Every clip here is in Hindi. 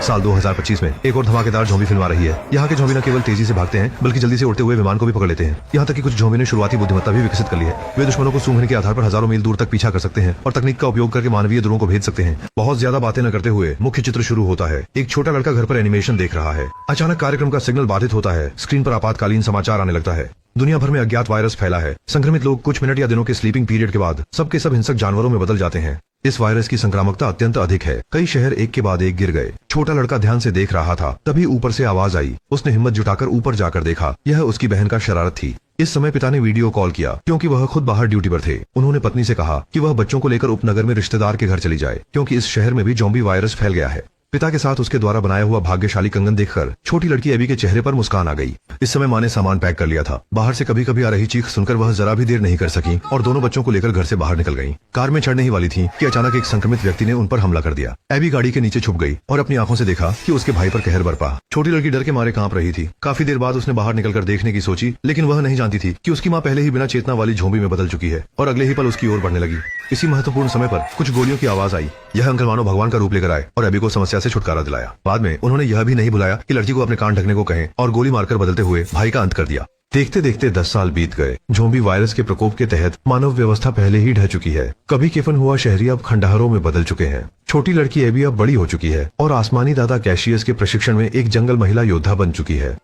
साल 2025 में एक और धमाकेदार ज़ॉम्बी फिल्म आ रही है। यहाँ के ज़ॉम्बी न केवल तेजी से भागते हैं बल्कि जल्दी से उड़ते हुए विमान को भी पकड़ लेते हैं। यहाँ तक कि कुछ ज़ॉम्बी ने शुरुआती बुद्धिमत्ता भी विकसित कर ली है। वे दुश्मनों को सूंघने के आधार पर हजारों मील दूर तक पीछा कर सकते हैं और तकनीक का उपयोग करके मानवीय दूरों को भेज सकते हैं। बहुत ज्यादा बातें न करते हुए मुख्य चित्र शुरू होता है। एक छोटा लड़का घर पर एनिमेशन देख रहा है। अचानक कार्यक्रम का सिग्नल बाधित होता है। स्क्रीन पर आपातकालीन समाचार आने लगता है। दुनिया भर में अज्ञात वायरस फैला है। संक्रमित लोग कुछ मिनट या दिनों के स्लीपिंग पीरियड के बाद सबके सब हिंसक जानवरों में बदल जाते हैं। इस वायरस की संक्रामकता अत्यंत अधिक है। कई शहर एक के बाद एक गिर गए। छोटा लड़का ध्यान से देख रहा था, तभी ऊपर से आवाज आई। उसने हिम्मत जुटाकर ऊपर जाकर देखा। यह उसकी बहन का शरारत थी। इस समय पिता ने वीडियो कॉल किया क्योंकि वह खुद बाहर ड्यूटी पर थे। उन्होंने पत्नी से कहा कि वह बच्चों को लेकर उपनगर में रिश्तेदार के घर चली जाए क्योंकि इस शहर में भी ज़ॉम्बी वायरस फैल गया है। पिता के साथ उसके द्वारा बनाया हुआ भाग्यशाली कंगन देखकर छोटी लड़की एबी के चेहरे पर मुस्कान आ गई। इस समय माँ ने सामान पैक कर लिया था। बाहर से कभी कभी आ रही चीख सुनकर वह जरा भी देर नहीं कर सकी और दोनों बच्चों को लेकर घर से बाहर निकल गईं। कार में चढ़ने ही वाली थी कि अचानक एक संक्रमित व्यक्ति ने उन पर हमला कर दिया। एबी गाड़ी के नीचे छुप गई और अपनी आंखों से देखा कि उसके भाई पर कहर बरपा। छोटी लड़की डर के मारे कांप रही थी। काफी देर बाद उसने बाहर निकलकर देखने की सोची, लेकिन वह नहीं जानती थी कि उसकी माँ पहले ही बिना चेतना वाली ज़ॉम्बी में बदल चुकी है और अगले ही पल उसकी ओर बढ़ने लगी। इसी महत्वपूर्ण समय पर कुछ गोलियों की आवाज आई। यह अंकल मानो भगवान का रूप लेकर आए और एबी को समस्या से छुटकारा दिलाया। बाद में उन्होंने यह भी नहीं भुलाया कि लड़की को अपने कान ढकने को कहें और गोली मारकर बदलते हुए भाई का अंत कर दिया। देखते देखते 10 साल बीत गए। ज़ॉम्बी वायरस के प्रकोप के तहत मानव व्यवस्था पहले ही ढह चुकी है। कभी केफन हुआ शहरी अब खंडहरों में बदल चुके हैं। छोटी लड़की एबी अब बड़ी हो चुकी है और आसमानी दादा कैशियस के प्रशिक्षण में एक जंगल महिला योद्धा बन चुकी है।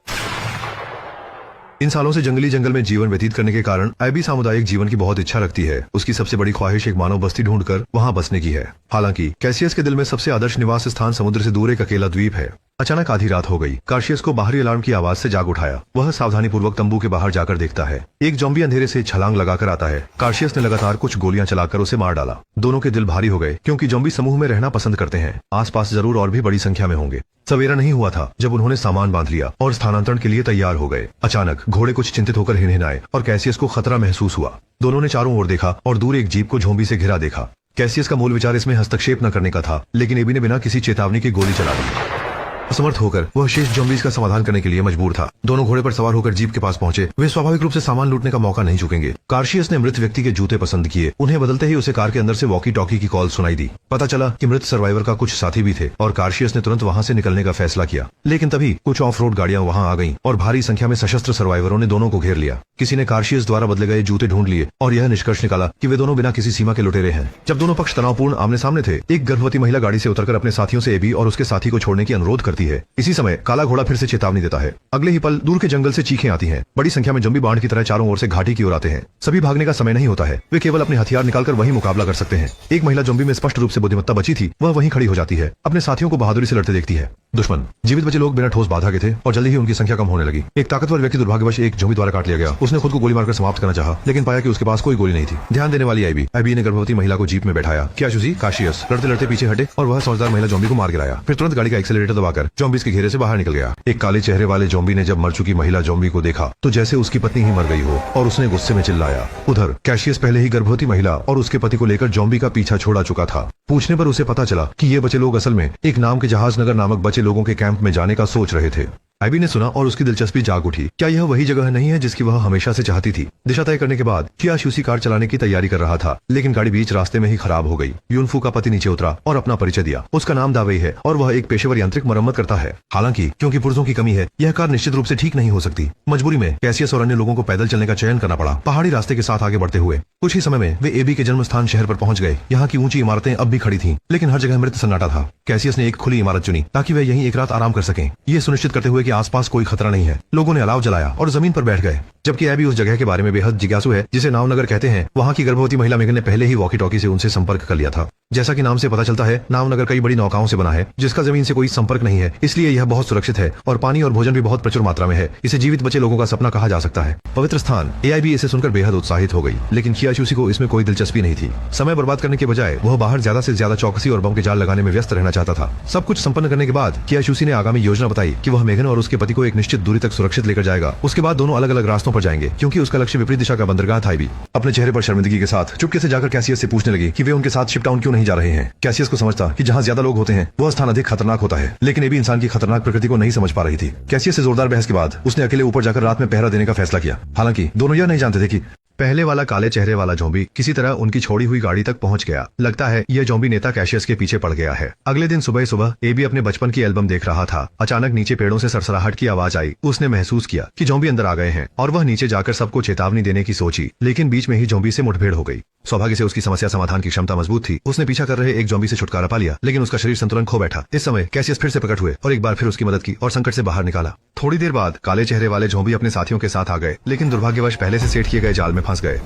इन सालों से जंगल में जीवन व्यतीत करने के कारण एबी सामुदायिक जीवन की बहुत इच्छा रखती है। उसकी सबसे बड़ी ख्वाहिश एक मानव बस्ती ढूंढकर वहां बसने की है। हालांकि कैसियस के दिल में सबसे आदर्श निवास स्थान समुद्र से दूर एक अकेला द्वीप है। अचानक आधी रात हो गई। कार्शियस को बाहरी अलार्म की आवाज से जाग उठाया। वह सावधानी पूर्वक तंबू के बाहर जाकर देखता है। एक ज़ॉम्बी अंधेरे से छलांग लगाकर आता है। कार्शियस ने लगातार कुछ गोलियां चलाकर उसे मार डाला। दोनों के दिल भारी हो गए क्योंकि ज़ॉम्बी समूह में रहना पसंद करते हैं। आसपास जरूर और भी बड़ी संख्या में होंगे। सवेरा नहीं हुआ था जब उन्होंने सामान बांध लिया और स्थानांतरण के लिए तैयार हो गए। अचानक घोड़े कुछ चिंतित होकर हिनहिनाए और कैसियस को खतरा महसूस हुआ। दोनों ने चारों ओर देखा और दूर एक जीप को ज़ॉम्बी से घिरा देखा। कैसियस का मूल विचार इसमें हस्तक्षेप न करने का था, लेकिन एबी ने बिना किसी चेतावनी के गोली चला दी। असमर्थ होकर वह शेष ज़ॉम्बीज का समाधान करने के लिए मजबूर था। दोनों घोड़े पर सवार होकर जीप के पास पहुंचे। वे स्वाभाविक रूप से सामान लूटने का मौका नहीं चूकेंगे। कार्शियस ने मृत व्यक्ति के जूते पसंद किए। उन्हें बदलते ही उसे कार के अंदर से वॉकी टॉकी की कॉल सुनाई दी। पता चला कि मृत सर्वाइवर का कुछ साथी भी थे और कार्शियस ने तुरंत वहां से निकलने का फैसला किया। लेकिन तभी कुछ ऑफ रोड गाड़ियां वहां आ गईं और भारी संख्या में सशस्त्र सर्वाइवरों ने दोनों को घेर लिया। किसी ने कार्शियस द्वारा बदले गए जूते ढूंढ लिए और यह निष्कर्ष निकाला कि वे दोनों बिना किसी सीमा के लुटेरे हैं। जब दोनों पक्ष तनावपूर्ण आमने सामने थे, एक गर्भवती महिला गाड़ी से उतरकर अपने साथियों से एबी और उसके साथी को छोड़ने की अनुरोध करती है। इसी समय काला घोड़ा फिर से चेतावनी देता है। अगले ही पल दूर के जंगल से चीखें आती हैं। बड़ी संख्या में ज़ॉम्बी बाढ़ की तरह चारों ओर से घाटी की ओर आते हैं। सभी भागने का समय नहीं होता है। वे केवल अपने हथियार निकालकर वही मुकाबला कर सकते हैं। एक महिला ज़ॉम्बी में स्पष्ट रूप से बुद्धिमत्ता बची थी। वह वहीं खड़ी हो जाती है। अपने साथियों को बहादुरी से लड़ते देखती है। दुश्मन जीवित बचे लोग बिना ठोस बाधा के थे और जल्दी ही उनकी संख्या कम होने लगी। एक ताकतवर व्यक्ति दुर्भाग्यवश एक ज़ॉम्बी द्वारा काट लिया गया। उसने खुद को गोली मारकर समाप्त करना चाहा, लेकिन पाया कि उसके पास कोई गोली नहीं थी। ध्यान देने वाली एबी ने गर्भवती महिला को जीप में बैठाया। क्याशुसी कार्शियस लड़ते लड़ते पीछे हटे और वह समझदार महिला ज़ॉम्बी को मार गिराया। फिर तुरंत गाड़ी का एक्सेलरेटर दबाकर ज़ॉम्बीज के घेरे से बाहर निकल गया। एक काले चेहरे वाले ज़ॉम्बी ने जब मर चुकी महिला ज़ॉम्बी को देखा तो जैसे उसकी पत्नी ही मर गई हो और उसने गुस्से में चिल्लाया। उधर कैशियस पहले ही गर्भवती महिला और उसके पति को लेकर ज़ॉम्बी का पीछा छोड़ा चुका था। पूछने पर उसे पता चला कि ये बचे लोग असल में एक नाम के जहाज नगर नामक बचे लोगों के कैंप में जाने का सोच रहे थे। एबी ने सुना और उसकी दिलचस्पी जाग उठी। क्या यह वही जगह नहीं है जिसकी वह हमेशा से चाहती थी? दिशा तय करने के बाद क्याशुसी कार चलाने की तैयारी कर रहा था, लेकिन गाड़ी बीच रास्ते में ही खराब हो गई। यूनफू का पति नीचे उतरा और अपना परिचय दिया। उसका नाम दावेई है और वह एक पेशेवर यांत्रिक मरम्मत करता है। हालांकि क्योंकि पुर्जों की कमी है, यह कार निश्चित रूप से ठीक नहीं हो सकती। मजबूरी में कैसियस और अन्य लोगों को पैदल चलने का चयन करना पड़ा। पहाड़ी रास्ते के साथ आगे बढ़ते हुए कुछ ही समय में वे एबी के जन्म स्थान शहर पर पहुंच गए। यहाँ की ऊंची इमारतें अब भी खड़ी थीं, लेकिन हर जगह मृत सन्नाटा था। कैसियस ने एक खुली इमारत चुनी ताकि वे यहीं एक रात आराम कर सकें, ये सुनिश्चित करते हुए कि आसपास कोई खतरा नहीं है। लोगों ने अलाव जलाया और जमीन पर बैठ गए। जबकि एबी उस जगह के बारे में बेहद जिज्ञासु है जिसे नावनगर कहते हैं। वहाँ की गर्भवती महिला मेघन ने पहले ही वॉकी टॉकी से उनसे संपर्क कर लिया था। जैसा कि नाम से पता चलता है, नावनगर कई बड़ी नौकाओं से बना है जिसका जमीन से कोई संपर्क नहीं है, इसलिए यह बहुत सुरक्षित है और पानी और भोजन भी बहुत प्रचुर मात्रा में है। इसे जीवित बचे लोगों का सपना कहा जा सकता है। पवित्र स्थान। एआईबी इसे सुनकर बेहद उत्साहित हो गई, लेकिन क्याशुसी को इसमें कोई दिलचस्पी नहीं थी। समय बर्बाद करने के बजाय वह बाहर ज्यादा से ज्यादा चौकसी और बम के जाल लगाने में व्यस्त रहना चाहता था। सब कुछ संपन्न करने के बाद क्याशुसी ने आगामी योजना बताई कि वह मेघन और उसके पति को एक निश्चित दूरी तक सुरक्षित लेकर जाएगा। उसके बाद दोनों अलग अलग रास्तों पर जाएंगे क्योंकि उसका लक्ष्य विपरीत दिशा का बंदरगाह था। एबी अपने चेहरे पर शर्मिंदगी के साथ चुपके से जाकर कैसियस से पूछने लगी कि वे उनके साथ शिप टाउन क्यों नहीं जा रहे हैं। कैसियस को समझता कि जहाँ ज्यादा लोग होते हैं वह स्थान अधिक खतरनाक होता है, लेकिन एबी इंसान की खतरनाक प्रकृति को नहीं समझ पा रही थी। कैसियस से जोरदार बहस के बाद उसने अकेले ऊपर जाकर रात में पहरा देने का फैसला किया। हालांकि दोनों यह नहीं जानते थे कि पहले वाला काले चेहरे वाला ज़ॉम्बी किसी तरह उनकी छोड़ी हुई गाड़ी तक पहुंच गया। लगता है यह ज़ॉम्बी नेता कैशियस के पीछे पड़ गया है। अगले दिन सुबह सुबह एबी अपने बचपन की एल्बम देख रहा था। अचानक नीचे पेड़ों से सरसराहट की आवाज आई। उसने महसूस किया कि ज़ॉम्बी अंदर आ गए हैं और वह नीचे जाकर सबको चेतावनी देने की सोची, लेकिन बीच में ही ज़ॉम्बी से मुठभेड़ हो गई। सौभाग्य से उसकी समस्या समाधान की क्षमता मजबूत थी। उसने पीछा कर रहे एक ज़ॉम्बी से छुटकारा पा लिया, लेकिन उसका शरीर संतुलन खो बैठा। इस समय कैसियस फिर से प्रकट हुए और एक बार फिर उसकी मदद की और संकट से बाहर निकाला। थोड़ी देर बाद काले चेहरे वाले ज़ॉम्बी अपने साथियों के साथ आ गए, लेकिन दुर्भाग्यवश पहले से सेट किए गए जाल में फंस गए।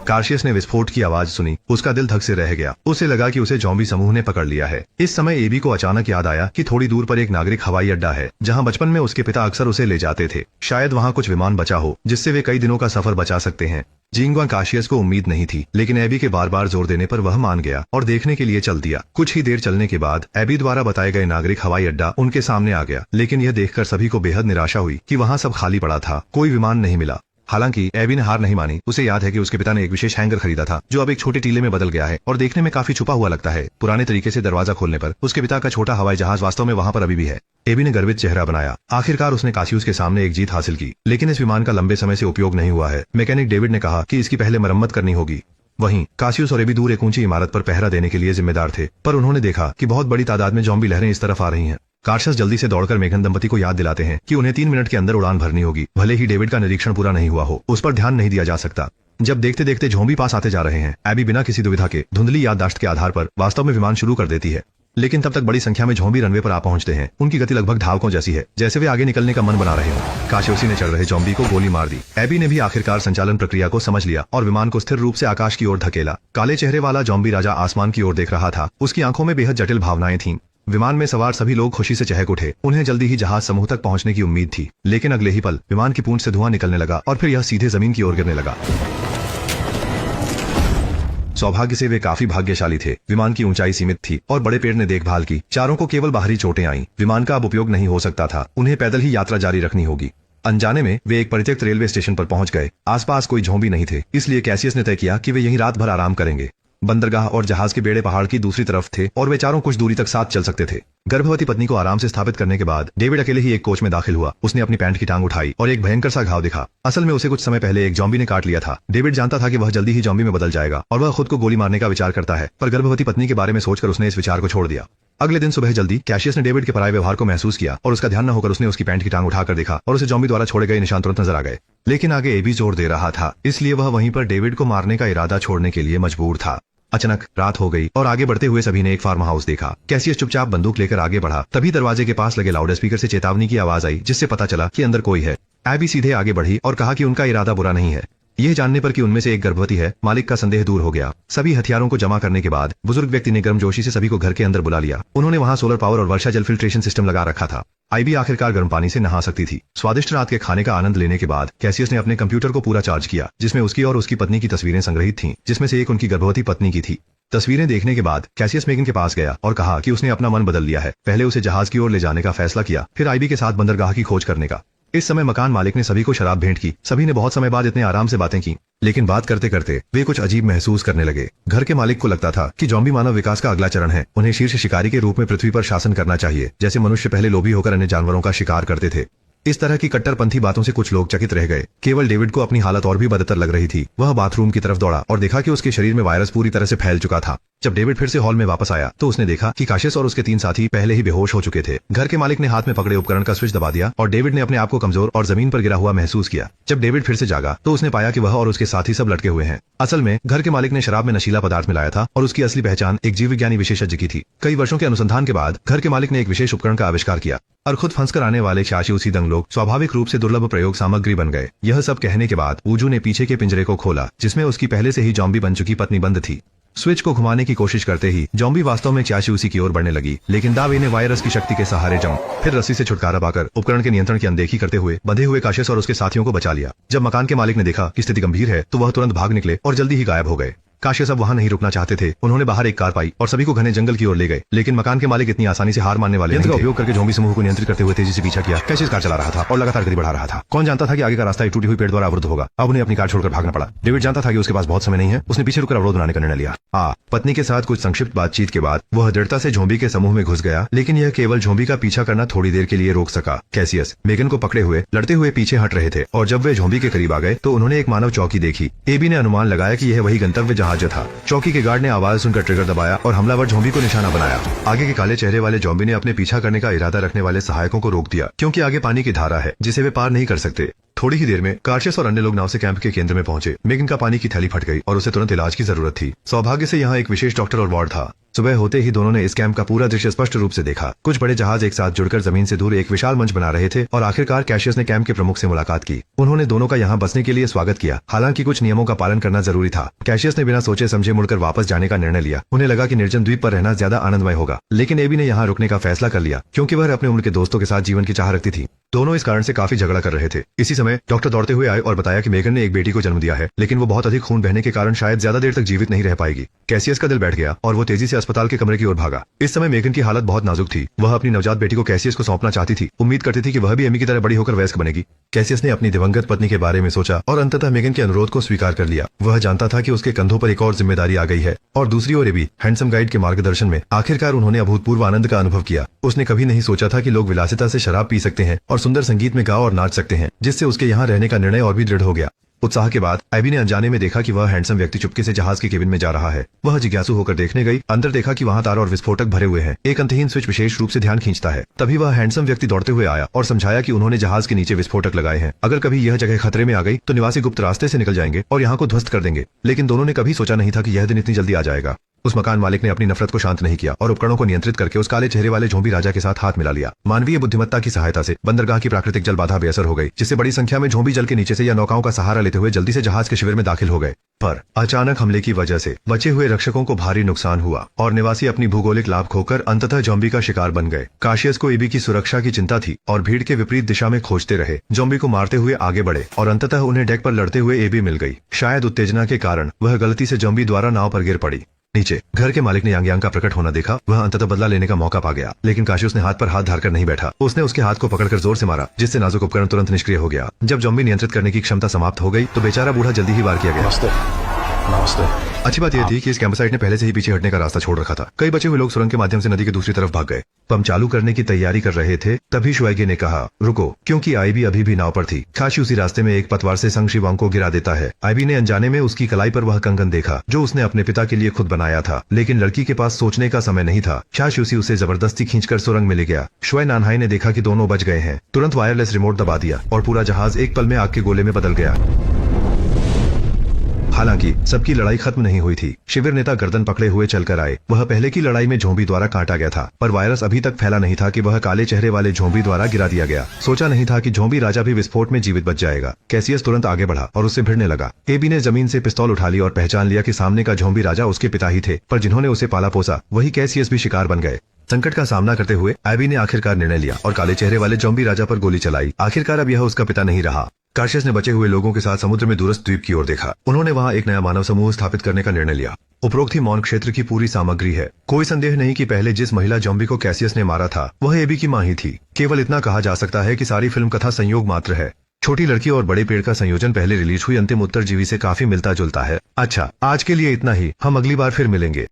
कार्शियस ने विस्फोट की आवाज सुनी। उसका दिल धक से रह गया। उसे लगा कि उसे ज़ॉम्बी समूह ने पकड़ लिया है। इस समय एबी को अचानक याद आया कि थोड़ी दूर पर एक नागरिक हवाई अड्डा है, जहां बचपन में उसके पिता अक्सर उसे ले जाते थे। शायद वहां कुछ विमान बचा हो जिससे वे कई दिनों का सफर बचा सकते हैं। जिंगवा काशियस को उम्मीद नहीं थी, लेकिन एबी के बार बार जोर देने पर वह मान गया और देखने के लिए चल दिया। कुछ ही देर चलने के बाद एबी द्वारा बताए गए नागरिक हवाई अड्डा उनके सामने आ गया, लेकिन यह देखकर सभी को बेहद निराशा हुई कि वहां सब खाली पड़ा था। कोई विमान नहीं मिला। हालांकि एबी ने हार नहीं मानी। उसे याद है कि उसके पिता ने एक विशेष हैंगर खरीदा था जो अब एक छोटे टीले में बदल गया है और देखने में काफी छुपा हुआ लगता है। पुराने तरीके से दरवाजा खोलने पर उसके पिता का छोटा हवाई जहाज वास्तव में वहां पर अभी भी है। एबी ने गर्वित चेहरा बनाया। आखिरकार उसने कासियुस के सामने एक जीत हासिल की, लेकिन इस विमान का लंबे समय से उपयोग नहीं हुआ है। मैकेनिक डेविड ने कहा कि इसकी पहले मरम्मत करनी होगी। वहीं कासियुस और एबी दूर एक ऊंची इमारत पर पहरा देने के लिए जिम्मेदार थे, पर उन्होंने देखा कि बहुत बड़ी तादाद में ज़ॉम्बी लहरें इस तरफ आ रही हैं। कार्शियस जल्दी से दौड़कर मेघन दंपति को याद दिलाते हैं कि उन्हें 3 मिनट के अंदर उड़ान भरनी होगी, भले ही डेविड का निरीक्षण पूरा नहीं हुआ हो। उस पर ध्यान नहीं दिया जा सकता। जब देखते देखते ज़ॉम्बी पास आते जा रहे हैं, एबी बिना किसी दुविधा के धुंधली याददाश्त के आधार पर वास्तव में विमान शुरू कर देती है। लेकिन तब तक बड़ी संख्या में ज़ॉम्बी रनवे पर आ पहुंचते हैं। उनकी गति लगभग धावकों जैसी है, जैसे वे आगे निकलने का मन बना रहे हों। काशियोसी ने चढ़ रहे ज़ॉम्बी को गोली मार दी। एबी ने भी आखिरकार संचालन प्रक्रिया को समझ लिया और विमान को स्थिर रूप से आकाश की ओर धकेला। काले चेहरे वाला ज़ॉम्बी राजा आसमान की ओर देख रहा था। उसकी आंखों में बेहद जटिल भावनाएं थीं। विमान में सवार सभी लोग खुशी से चहक उठे। उन्हें जल्दी ही जहाज समूह तक पहुंचने की उम्मीद थी, लेकिन अगले ही पल विमान की पूंछ से धुआं निकलने लगा और फिर यह सीधे जमीन की ओर गिरने लगा। सौभाग्य से वे काफी भाग्यशाली थे। विमान की ऊंचाई सीमित थी और बड़े पेड़ ने देखभाल की। चारों को केवल बाहरी चोटें आईं। विमान का अब उपयोग नहीं हो सकता था। उन्हें पैदल ही यात्रा जारी रखनी होगी। अनजाने में वे एक परित्यक्त रेलवे स्टेशन पर पहुंच गए। आसपास कोई ज़ॉम्बी नहीं थे, इसलिए कैसियस ने तय किया कि वे यहीं रात भर आराम करेंगे। बंदरगाह और जहाज के बेड़े पहाड़ की दूसरी तरफ थे और वे चारों कुछ दूरी तक साथ चल सकते थे। गर्भवती पत्नी को आराम से स्थापित करने के बाद डेविड अकेले ही एक कोच में दाखिल हुआ। उसने अपनी पैंट की टांग उठाई और एक भयंकर सा घाव दिखा। असल में उसे कुछ समय पहले एक ज़ॉम्बी ने काट लिया था। डेविड जानता था कि वह जल्दी ही ज़ॉम्बी में बदल जाएगा और वह खुद को गोली मारने का विचार करता है, पर गर्भवती पत्नी के बारे में सोचकर उसने इस विचार को छोड़ दिया। अगले दिन सुबह जल्दी कैशियस ने डेविड के पराये व्यवहार को महसूस किया और उसका ध्यान न होकर उसने उसकी पैंट की टांग उठाकर देखा और उसे ज़ॉम्बी द्वारा छोड़े गए निशान तुरंत नजर आ गए। लेकिन आगे एबी जोर दे रहा था, इसलिए वह वहीं पर डेविड को मारने का इरादा छोड़ने के लिए मजबूर था। अचानक रात हो गई और आगे बढ़ते हुए सभी ने एक फार्म हाउस देखा। कैसियस चुपचाप बंदूक लेकर आगे बढ़ा। तभी दरवाजे के पास लगे लाउड स्पीकर से चेतावनी की आवाज आई, जिससे पता चला कि अंदर कोई है। एबी सीधे आगे बढ़ी और कहा कि उनका इरादा बुरा नहीं है। यह जानने पर कि उनमें से एक गर्भवती है, मालिक का संदेह दूर हो गया। सभी हथियारों को जमा करने के बाद बुजुर्ग व्यक्ति ने गर्मजोशी से सभी को घर के अंदर बुला लिया। उन्होंने वहां सोलर पावर और वर्षा जल फिल्ट्रेशन सिस्टम लगा रखा था। आईबी आखिरकार गर्म पानी से नहा सकती थी। स्वादिष्ट रात के खाने का आनंद लेने के बाद कैसियस ने अपने कंप्यूटर को पूरा चार्ज किया, जिसमें उसकी और उसकी पत्नी की तस्वीरें संग्रहित थीं, जिसमें से एक उनकी गर्भवती पत्नी की थी। तस्वीरें देखने के बाद कैसियस मेगन के पास गया और कहा कि उसने अपना मन बदल लिया है। पहले उसे जहाज की ओर ले जाने का फैसला किया, फिर आईबी के साथ बंदरगाह की खोज करने का। इस समय मकान मालिक ने सभी को शराब भेंट की। सभी ने बहुत समय बाद इतने आराम से बातें की, लेकिन बात करते करते वे कुछ अजीब महसूस करने लगे। घर के मालिक को लगता था कि ज़ॉम्बी मानव विकास का अगला चरण है। उन्हें शीर्ष शिकारी के रूप में पृथ्वी पर शासन करना चाहिए, जैसे मनुष्य पहले लोभी होकर अन्य जानवरों का शिकार करते थे। इस तरह की कट्टरपंथी बातों से कुछ लोग चकित रह गए। केवल डेविड को अपनी हालत और भी बदतर लग रही थी। वह बाथरूम की तरफ दौड़ा और देखा कि उसके शरीर में वायरस पूरी तरह से फैल चुका था। जब डेविड फिर से हॉल में वापस आया तो उसने देखा कि काशियस और उसके 3 साथी पहले ही बेहोश हो चुके थे। घर के मालिक ने हाथ में पकड़े उपकरण का स्विच दबा दिया और डेविड ने अपने आप को कमजोर और जमीन पर गिरा हुआ महसूस किया। जब डेविड फिर से जागा तो उसने पाया कि वह और उसके साथी सब लटके हुए हैं। असल में घर के मालिक ने शराब में नशीला पदार्थ मिलाया था और उसकी असली पहचान एक जीव विज्ञानी विशेषज्ञ की थी। कई वर्षों के अनुसंधान के बाद घर के मालिक ने एक विशेष उपकरण का आविष्कार किया और खुद फंसकर आने वाले चाशिउसी दंग लोग स्वाभाविक रूप से दुर्लभ प्रयोग सामग्री बन गए। यह सब कहने के बाद ऊजू ने पीछे के पिंजरे को खोला, जिसमें उसकी पहले से ही ज़ॉम्बी बन चुकी पत्नी बंद थी। स्विच को घुमाने की कोशिश करते ही ज़ॉम्बी वास्तव में चाशिउसी की ओर बढ़ने लगी, लेकिन दावे ने वायरस की शक्ति के सहारे जम फिर रस्सी से छुटकारा पाकर उपकरण के नियंत्रण की अनदेखी करते हुए बंधे हुए काशियस और उसके साथियों को बचा लिया। जब मकान के मालिक ने देखा कि स्थिति गंभीर है तो वह तुरंत भाग निकले और जल्दी ही गायब हो गए। काशियस अब वहाँ नहीं रुकना चाहते थे। उन्होंने बाहर एक कार पाई और सभी को घने जंगल की ओर ले गए, लेकिन मकान के मालिक इतनी आसानी से हार मानने वाले यंत्र का उपयोग करके ज़ॉम्बी समूह को नियंत्रित करते हुए तेजी से पीछा किया। कैशियस कार चला रहा था और लगातार गति बढ़ा रहा था। कौन जानता था कि आगे का रास्ता एक टूटी हुई पेड़ द्वारा अवरुद्ध होगा। अब उन्हें अपनी कार छोड़कर भागना पड़ा। डेविड जानता था कि उसके पास बहुत समय नहीं है। उसने पीछे रुककर अवरोध बनाने का निर्णय लिया। पत्नी के साथ कुछ संक्षिप्त बातचीत के बाद वह दृढ़ता से ज़ॉम्बी के समूह में घुस गया, लेकिन यह केवल ज़ॉम्बी का पीछा करना थोड़ी देर के लिए रोक सका। कैसियस मेगन को पकड़े हुए लड़ते हुए पीछे हट रहे थे और जब वे ज़ॉम्बी के करीब आ गए तो उन्होंने एक मानव चौकी देखी। एबी ने अनुमान लगाया कि यह वही गंतव्य जहाज था। चौकी के गार्ड ने आवाज सुनकर ट्रिगर दबाया और हमलावर ज़ॉम्बी को निशाना बनाया। आगे के काले चेहरे वाले ज़ॉम्बी ने अपने पीछा करने का इरादा रखने वाले सहायकों को रोक दिया, क्योंकि आगे पानी की धारा है जिसे वे पार नहीं कर सकते। थोड़ी ही देर में कार्शियस और अन्य लोग नाव से कैंप के केंद्र में पहुंचे। मेगन का पानी की थैली फट गई और उसे तुरंत इलाज की जरूरत थी। सौभाग्य से यहाँ एक विशेष डॉक्टर और वार्ड था। सुबह होते ही दोनों ने इस कैंप का पूरा दृश्य स्पष्ट रूप से देखा। कुछ बड़े जहाज एक साथ जुड़कर जमीन से दूर एक विशाल मंच बना रहे थे और आखिरकार कैशियस ने कैंप के प्रमुख से मुलाकात की। उन्होंने दोनों का यहाँ बसने के लिए स्वागत किया। हालांकि कुछ नियमों का पालन करना जरूरी था। कैशियस ने बिना सोचे समझे मुड़कर वापस जाने का निर्णय लिया। उन्हें लगा कि निर्जन द्वीप पर रहना ज्यादा आनंदमय होगा, लेकिन एबी ने यहाँ रुकने का फैसला कर लिया, क्योंकि वह अपने उम्र के दोस्तों के साथ जीवन की चाह रखती थी। दोनों इस कारण से काफी झगड़ा कर रहे थे। इसी समय डॉक्टर दौड़ते हुए आए और बताया कि मेगन ने एक बेटी को जन्म दिया है, लेकिन वो बहुत अधिक खून बहने के कारण शायद ज्यादा देर तक जीवित नहीं रह पाएगी। कैसियस का दिल बैठ गया और वो तेजी से अस्पताल के कमरे की ओर भागा। इस समय मेगन की हालत बहुत नाजुक थी। वह अपनी नवजात बेटी को कैसियस को सौंपना चाहती थी। उम्मीद करती थी कि वह भी एमी की तरह बड़ी होकर वयस्क बनेगी। कैसियस ने अपनी दिवंगत पत्नी के बारे में सोचा और अंततः मेगन के अनुरोध को स्वीकार कर लिया। वह जानता था कि उसके कंधों पर एक और जिम्मेदारी आ गई है और दूसरी ओर एबी हैंडसम गाइड के मार्गदर्शन में आखिरकार उन्होंने अभूतपूर्व आनंद का अनुभव किया। उसने कभी नहीं सोचा था कि लोग विलासिता से शराब पी सकते हैं और सुंदर संगीत में गा और नाच सकते हैं, जिससे उसके यहाँ रहने का निर्णय और भी दृढ़ हो गया। उत्साह के बाद एबी ने अनजाने में देखा कि वह हैंडसम व्यक्ति चुपके से जहाज के केबिन में जा रहा है। वह जिज्ञासु होकर देखने गई। अंदर देखा कि वहाँ तार और विस्फोटक भरे हुए हैं। एक अंतहीन स्विच विशेष रूप से ध्यान खींचता है। तभी वह हैंडसम व्यक्ति दौड़ते हुए आया और समझाया कि उन्होंने जहाज के नीचे विस्फोटक लगाए हैं। अगर कभी यह जगह खतरे में आ गई तो निवासी गुप्त रास्ते से निकल जाएंगे और यहाँ को ध्वस्त कर देंगे। लेकिन दोनों ने कभी सोचा नहीं था कि यह दिन इतनी जल्दी आ जाएगा। उस मकान मालिक ने अपनी नफरत को शांत नहीं किया और उपकरणों को नियंत्रित करके उस काले चेहरे वाले ज़ॉम्बी राजा के साथ हाथ मिला लिया। मानवीय बुद्धिमत्ता की सहायता से बंदरगाह की प्राकृतिक जल बाधा बेअसर हो गई, जिससे बड़ी संख्या में ज़ॉम्बी जल के नीचे से या नौकाओं का सहारा लेते हुए जल्दी से जहाज के शिविर में दाखिल हो गए। पर अचानक हमले की वजह से बचे हुए रक्षकों को भारी नुकसान हुआ और निवासी अपनी भूगोलिक लाभ खोकर अंततः ज़ॉम्बी का शिकार बन गए। काशियस को एबी की सुरक्षा की चिंता थी और भीड़ के विपरीत दिशा में खोजते रहे। ज़ॉम्बी को मारते हुए आगे बढ़े और अंततः उन्हें डेक पर लड़ते हुए एबी मिल गई। शायद उत्तेजना के कारण वह गलती से ज़ॉम्बी द्वारा नाव पर गिर पड़ी। नीचे घर के मालिक ने यांग का प्रकट होना देखा। वह अंततः बदला लेने का मौका पा गया, लेकिन काशियस ने हाथ पर हाथ धारकर नहीं बैठा। उसने उसके हाथ को पकड़कर जोर से मारा, जिससे नाजुक उपकरण तुरंत निष्क्रिय हो गया। जब ज़ॉम्बी नियंत्रित करने की क्षमता समाप्त हो गई तो बेचारा बूढ़ा जल्दी ही वार किया गया। अच्छी बात यह थी कि इस कैंप साइट ने पहले से ही पीछे हटने का रास्ता छोड़ रखा था। कई बचे हुए लोग सुरंग के माध्यम से नदी के दूसरी तरफ भाग गए। पंप चालू करने की तैयारी कर रहे थे, तभी शुएगे ने कहा रुको, क्योंकि आईबी अभी भी नाव पर थी। काशी उसी रास्ते में एक पतवार से संग शिवांग को गिरा देता है। आईबी ने अनजाने में उसकी कलाई पर वह कंगन देखा जो उसने अपने पिता के लिए खुद बनाया था, लेकिन लड़की के पास सोचने का समय नहीं था। शाशी उसे जबरदस्ती खींचकर सुरंग में ले गया। शुए नानहाई ने देखा कि दोनों बच गए हैं, तुरंत वायरलेस रिमोट दबा दिया और पूरा जहाज एक पल में आग के गोले में बदल गया। हालांकि सबकी लड़ाई खत्म नहीं हुई थी। शिविर नेता गर्दन पकड़े हुए चलकर आए। वह पहले की लड़ाई में ज़ॉम्बी द्वारा काटा गया था, पर वायरस अभी तक फैला नहीं था कि वह काले चेहरे वाले ज़ॉम्बी द्वारा गिरा दिया गया। सोचा नहीं था कि ज़ॉम्बी राजा भी विस्फोट में जीवित बच जाएगा। कैसियस तुरंत आगे बढ़ा और उससे भिड़ने लगा। एबी ने जमीन से पिस्तौल उठा ली और पहचान लिया कि सामने का ज़ॉम्बी राजा उसके पिता ही थे, पर जिन्होंने उसे पाला पोसा वही कैसियस भी शिकार बन गए। संकट का सामना करते हुए एबी ने आखिरकार निर्णय लिया और काले चेहरे वाले ज़ॉम्बी राजा पर गोली चलाई। आखिरकार अब यह उसका पिता नहीं रहा। कार्शियस ने बचे हुए लोगों के साथ समुद्र में दूरस्थ द्वीप की ओर देखा। उन्होंने वहां एक नया मानव समूह स्थापित करने का निर्णय लिया। उपरोक्त ही मौन क्षेत्र की पूरी सामग्री है। कोई संदेह नहीं कि पहले जिस महिला ज़ॉम्बी को कैसियस ने मारा था वह एबी की मां ही थी। केवल इतना कहा जा सकता है कि सारी फिल्म कथा संयोग मात्र है। छोटी लड़की और बड़े पेड़ का संयोजन पहले रिलीज हुई अंतिम उत्तरजीवी से काफी मिलता जुलता है। अच्छा, आज के लिए इतना ही। हम अगली बार फिर मिलेंगे।